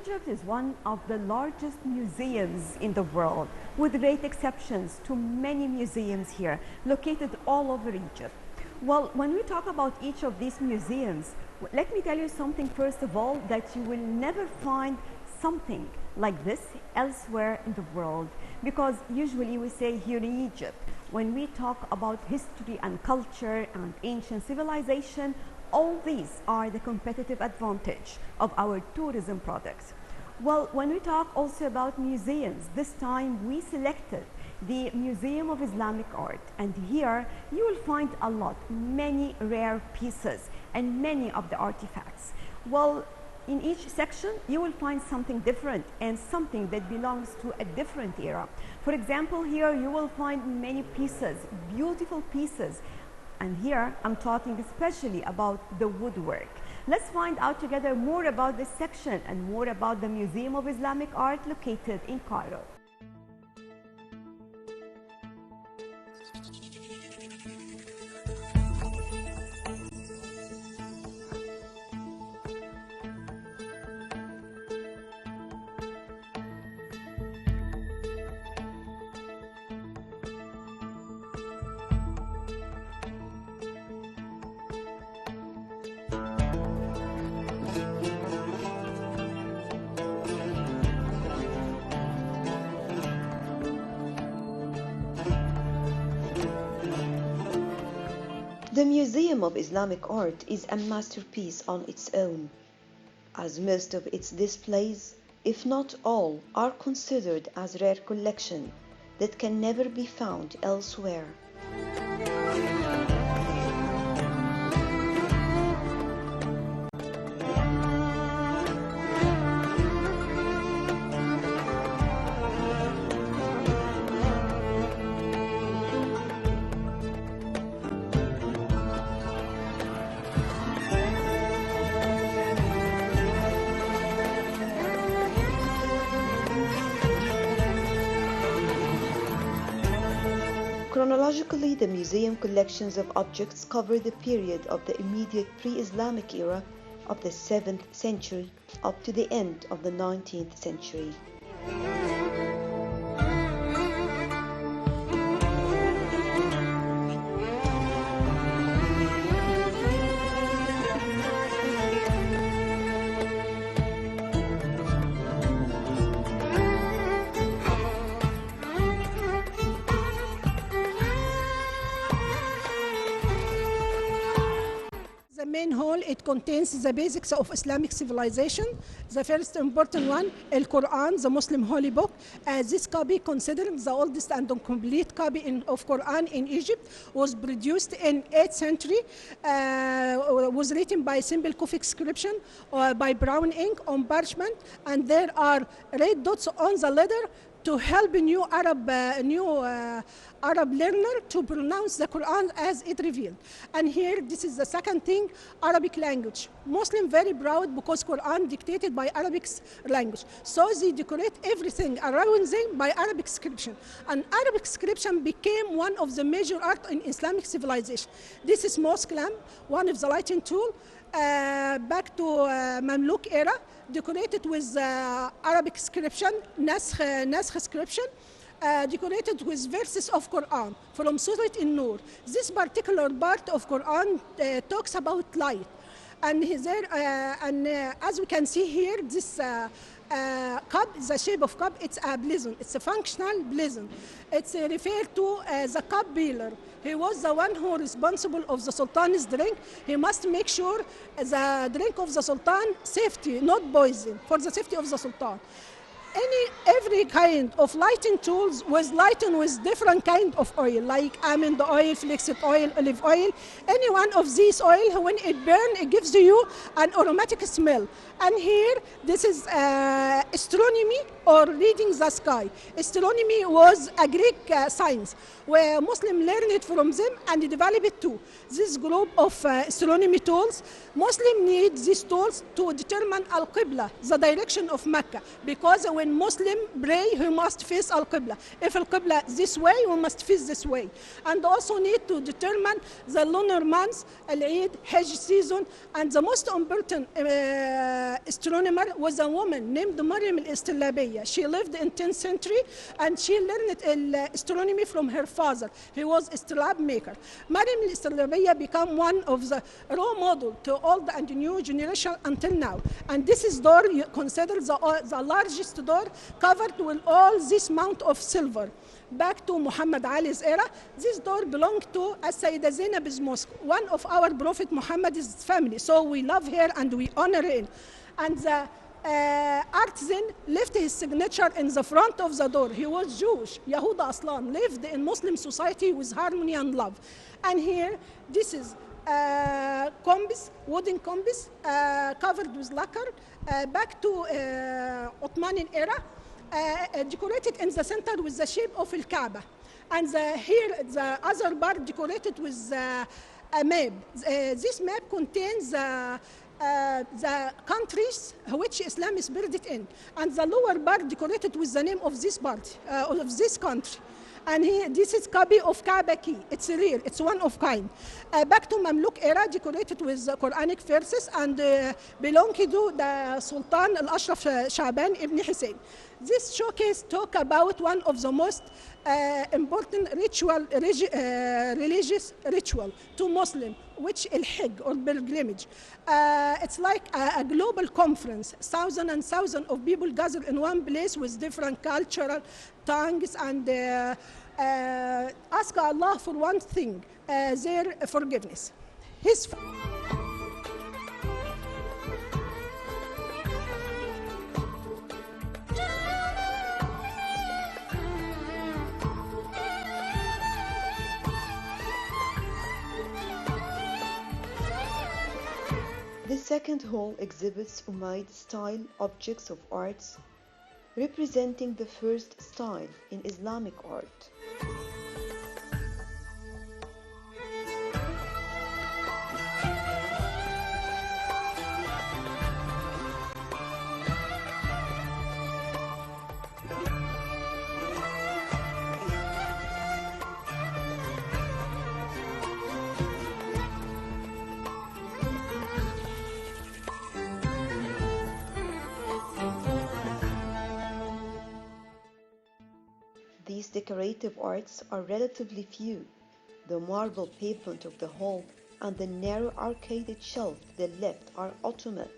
Egypt is one of the largest museums in the world, with great exceptions to many museums here, located all over Egypt. Well, when we talk about each of these museums, let me tell you something first of all, that you will never find something like this elsewhere in the world, because usually we say here in Egypt, when we talk about history and culture and ancient civilization, all these are the competitive advantage of our tourism products. Well, when we talk also about museums, this time we selected the Museum of Islamic Art, and here you will find a lot, many rare pieces and many of the artifacts. Well, in each section you will find something different and something that belongs to a different era. For example, here you will find many pieces, beautiful pieces, and here I'm talking especially about the woodwork. Let's find out together more about this section and more about the Museum of Islamic Art located in Cairo. The Museum of Islamic Art is a masterpiece on its own, as most of its displays, if not all, are considered as rare collection that can never be found elsewhere. Chronologically, the museum collections of objects cover the period of the immediate pre-Islamic era of the 7th century up to the end of the 19th century. The main hall, it contains the basics of Islamic civilization. The first important one, Al Quran, the Muslim holy book. This copy, considered the oldest and complete copy of Quran in Egypt, was produced in 8th century, was written by simple Kufic inscription by brown ink on parchment, and there are red dots on the letter to help a new Arab learner to pronounce the Quran as it revealed. And here, this is the second thing, Arabic language. Muslim very proud because Quran dictated by Arabic language. So they decorate everything around them by Arabic scripture. And Arabic scripture became one of the major art in Islamic civilization. This is mosque lamp, one of the lighting tool, back to Mamluk era, decorated with Arabic scripture, Naskh scripture, decorated with verses of Quran from Surah An-Nur. This particular part of Quran talks about light. And as we can see here, this cup, the shape of cup, it's a blazon. It's a functional blazon. It's referred to as a cup bearer. He was the one who responsible of the Sultan's drink. He must make sure the drink of the Sultan safety, not poison, for the safety of the Sultan. Every kind of lighting tools was lightened with different kind of oil, like almond oil, flaxseed oil, olive oil. Any one of these oil, when it burns, it gives you an aromatic smell. And here, this is astronomy or reading the sky. Astronomy was a Greek science where Muslims learned it from them and developed it too. This group of astronomy tools, Muslims need these tools to determine Al-Qibla, the direction of Mecca, because when when Muslim pray, he must face Al-Qibla. If Al-Qibla this way, we must face this way. And also need to determine the lunar months, Al-Eid, Hajj season, and the most important astronomer was a woman named Maryam al-Istilabiya. She lived in 10th century, and she learned astronomy from her father. He was a star maker. Maryam al-Istilabiya became one of the role model to old and new generation until now. And this is door considered the largest door covered with all this amount of silver. Back to Muhammad Ali's era, this door belonged to As-Sayyida Zainab's mosque, one of our Prophet Muhammad's family. So we love her and we honor her. And the artisan left his signature in the front of the door. He was Jewish. Yahuda Aslan lived in Muslim society with harmony and love. And here, this is compass, wooden compass, covered with lacquer, back to Ottoman era, decorated in the center with the shape of Al-Kaaba. And here, the other part decorated with a map. This map contains the countries which Islam is buried in. And the lower part decorated with the name of this part, of this country. And here, this is copy of Kaaba key. It's rare, it's one of kind. Back to Mamluk era, decorated with Quranic verses and belong to the Sultan Al-Ashraf Shaban ibn Hussein. This showcase talk about one of the most important religious ritual to Muslim, which Al-Hajj or pilgrimage. It's like a global conference. Thousands and thousands of people gather in one place with different cultural tongues and ask Allah for one thing, their forgiveness. His The second hall exhibits Umayyad style objects of arts representing the first style in Islamic art. These decorative arts are relatively few. The marble pavement of the hall and the narrow arcaded shelf to the left are Ottoman.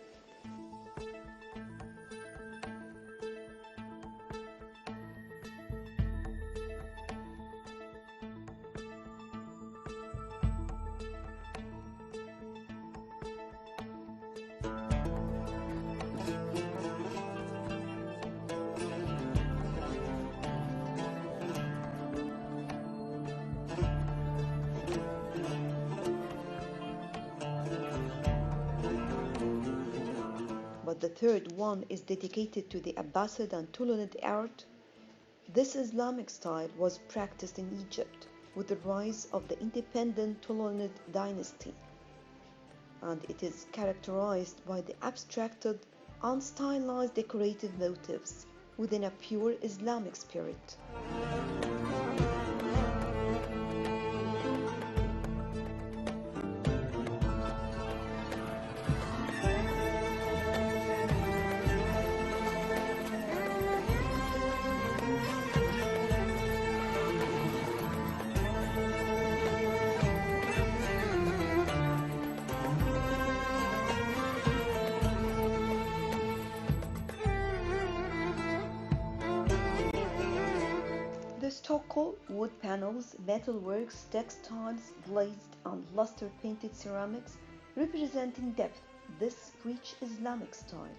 But the third one is dedicated to the Abbasid and Tulunid art. This Islamic style was practiced in Egypt with the rise of the independent Tulunid dynasty, and it is characterized by the abstracted, unstylized decorative motifs within a pure Islamic spirit. The stucco, wood panels, metalworks, textiles, glazed and luster-painted ceramics represent in depth this rich Islamic style.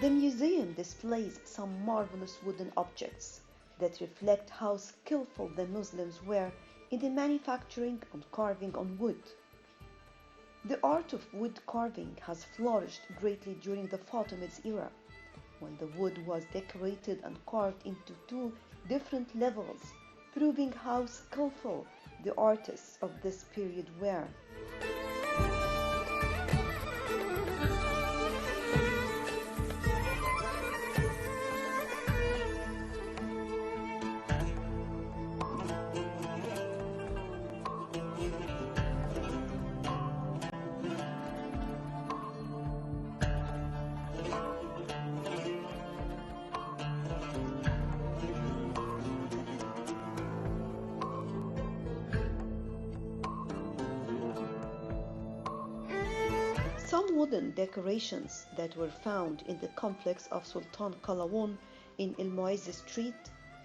The museum displays some marvelous wooden objects that reflect how skillful the Muslims were in the manufacturing and carving on wood. The art of wood carving has flourished greatly during the Fatimids era, when the wood was decorated and carved into two different levels, proving how skillful the artists of this period were. Some wooden decorations that were found in the complex of Sultan Qalawun in El Muizz Street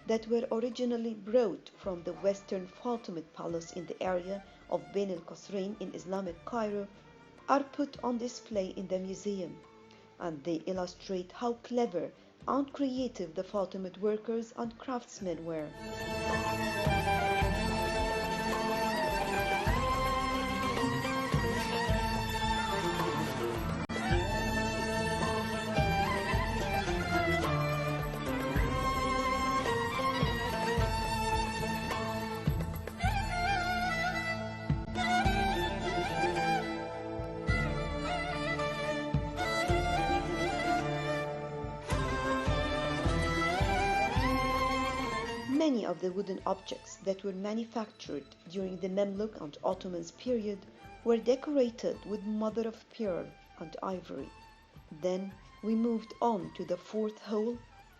that were originally brought from the Western Fatimid Palace in the area of Bain al-Qasrain in Islamic Cairo are put on display in the museum, and they illustrate how clever and creative the Fatimid workers and craftsmen were. Many of the wooden objects that were manufactured during the Mamluk and Ottomans period were decorated with mother of pearl and ivory. Then we moved on to the fourth hall,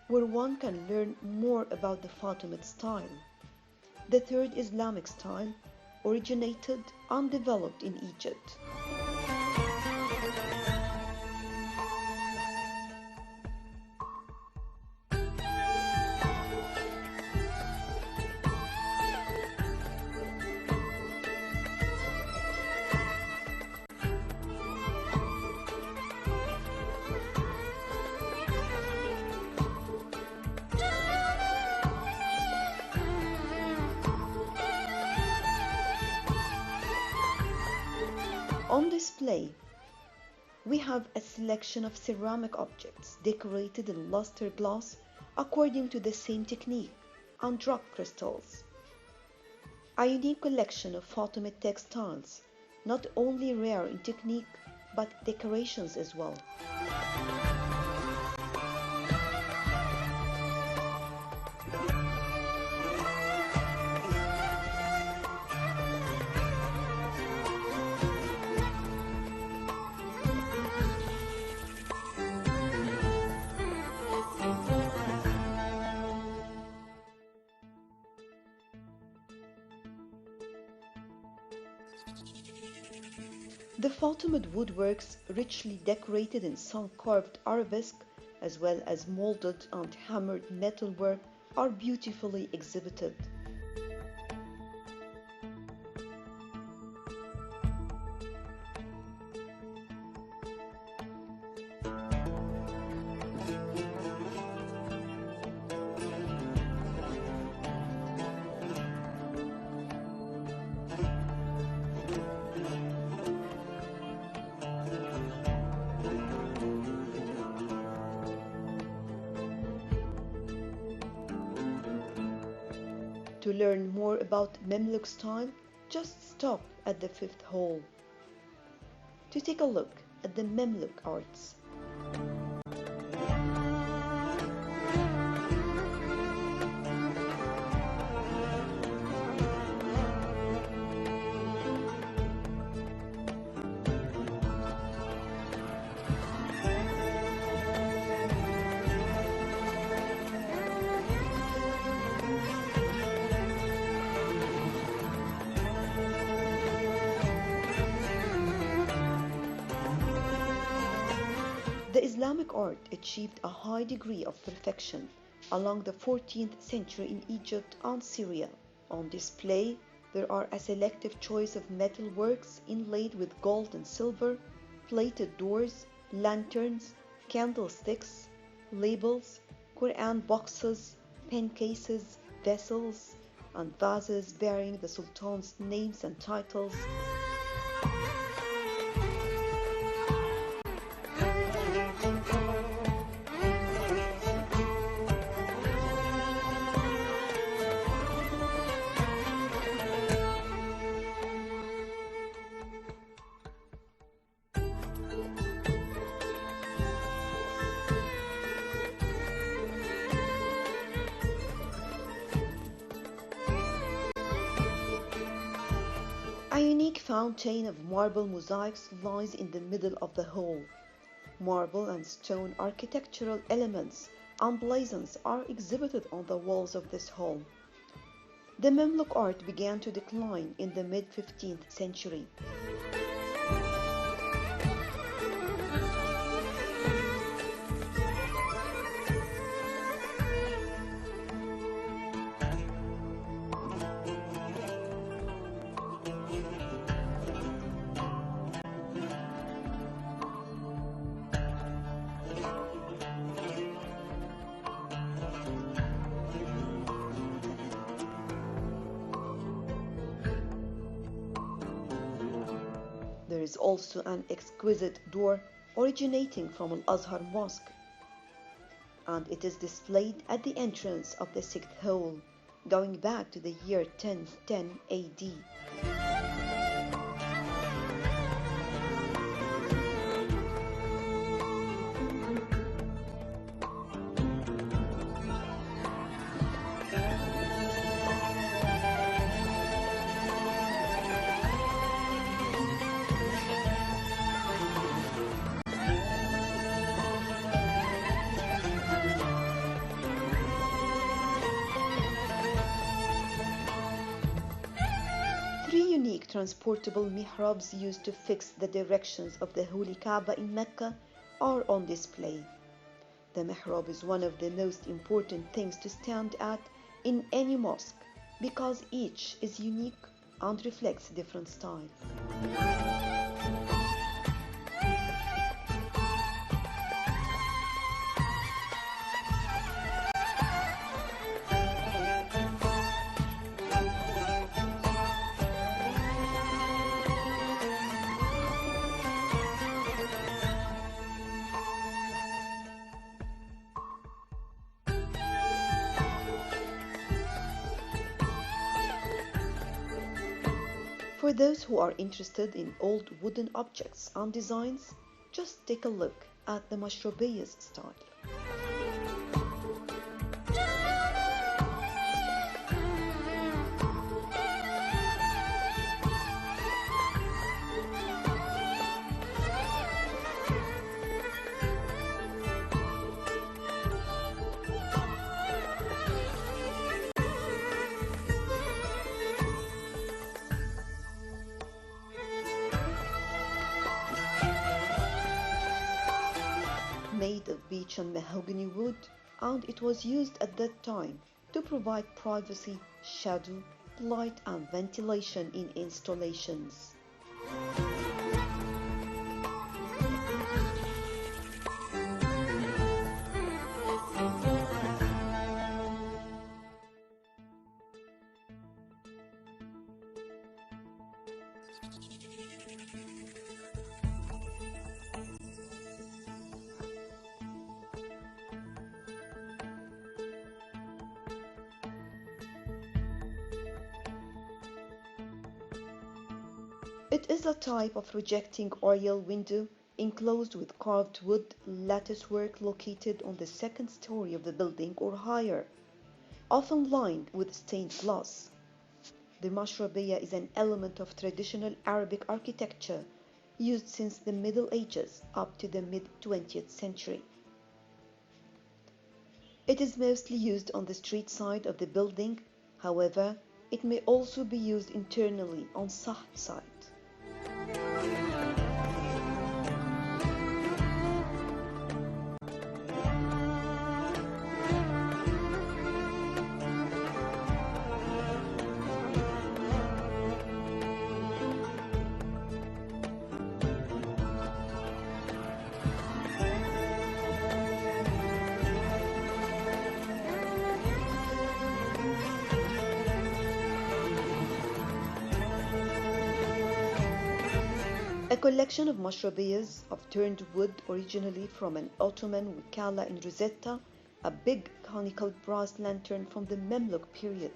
where one can learn more about the Fatimid style. The third Islamic style originated and developed in Egypt. On display, we have a selection of ceramic objects decorated in luster glass according to the same technique, and rock crystals. A unique collection of Fatimid textiles, not only rare in technique but decorations as well. The Fatimid woodworks, richly decorated in some carved arabesque, as well as molded and hammered metalwork, are beautifully exhibited. To learn more about Mamluk style, just stop at the fifth hall to take a look at the Mamluk arts. The Islamic art achieved a high degree of perfection along the 14th century in Egypt and Syria. On display, there are a selective choice of metal works inlaid with gold and silver, plated doors, lanterns, candlesticks, labels, Quran boxes, pen cases, vessels, and vases bearing the Sultan's names and titles. A unique fountain of marble mosaics lies in the middle of the hall. Marble and stone architectural elements and blazons are exhibited on the walls of this hall. The Mamluk art began to decline in the mid-15th century. There is also an exquisite door originating from Al-Azhar Mosque, and it is displayed at the entrance of the sixth hall, going back to the year 1010 AD. Three unique transportable mihrabs used to fix the directions of the Holy Kaaba in Mecca are on display. The mihrab is one of the most important things to stand at in any mosque because each is unique and reflects different style. For those who are interested in old wooden objects and designs, just take a look at the Mashrabiyya's style. Made of beech and mahogany wood, and it was used at that time to provide privacy, shadow, light and ventilation in installations. It is a type of projecting oriel window enclosed with carved wood latticework located on the second story of the building or higher, often lined with stained glass. The mashrabiyya is an element of traditional Arabic architecture used since the Middle Ages up to the mid-20th century. It is mostly used on the street side of the building, however, it may also be used internally on Sahn side. collection of mashrabiyas of turned wood originally from an Ottoman wikala in Rosetta, a big conical brass lantern from the Mamluk period.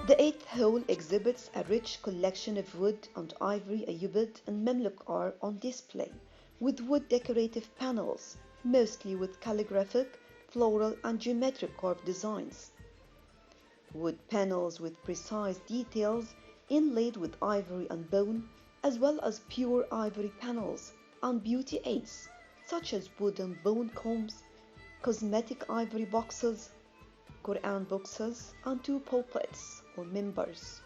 The eighth hall exhibits a rich collection of wood and ivory Ayyubid and Mamluk art on display, with wood decorative panels, mostly with calligraphic, floral and geometric carved designs. Wood panels with precise details inlaid with ivory and bone, as well as pure ivory panels and beauty aids such as wooden bone combs, cosmetic ivory boxes, Quran boxes, and two pulpits or mimbars.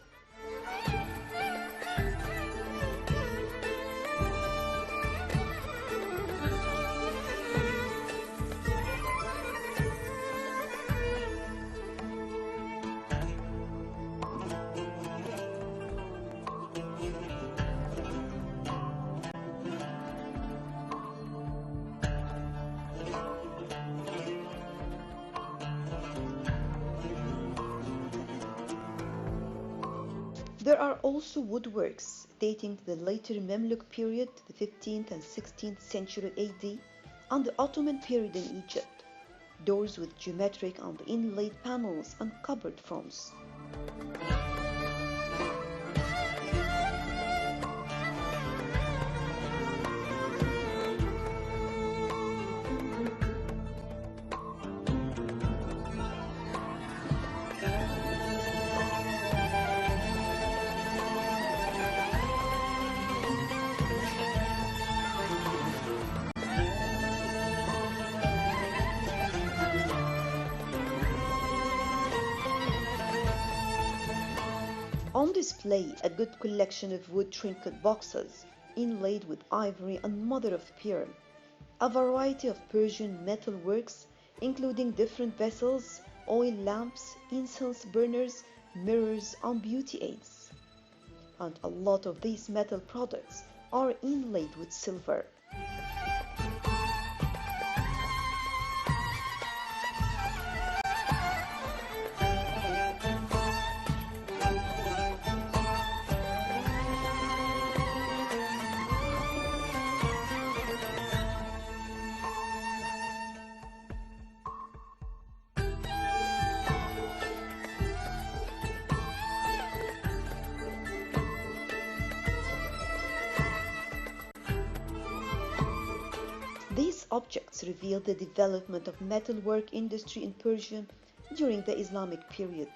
There are also woodworks dating to the later Mamluk period, the 15th and 16th century AD, and the Ottoman period in Egypt, doors with geometric and inlaid panels and cupboard fronts. On display, a good collection of wood trinket boxes inlaid with ivory and mother of pearl, a variety of Persian metal works including different vessels, oil lamps, incense burners, mirrors and beauty aids. And a lot of these metal products are inlaid with silver. These objects reveal the development of metalwork industry in Persia during the Islamic period.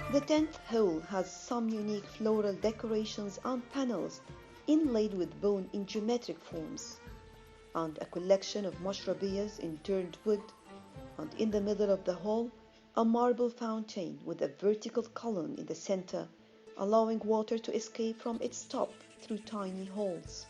The 10th hall has some unique floral decorations and panels inlaid with bone in geometric forms, and a collection of mashrabiyas in turned wood, and in the middle of the hall, a marble fountain with a vertical column in the center, allowing water to escape from its top through tiny holes.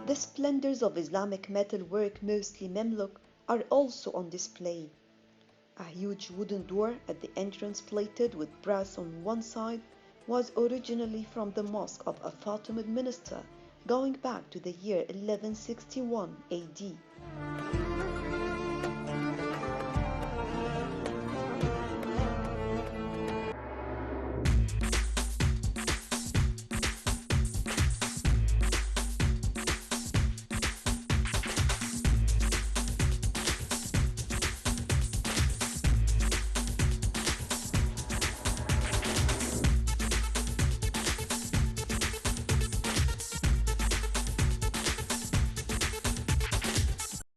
The splendors of Islamic metalwork, mostly Mamluk, are also on display. A huge wooden door at the entrance plated with brass on one side was originally from the mosque of a Fatimid minister going back to the year 1161 AD.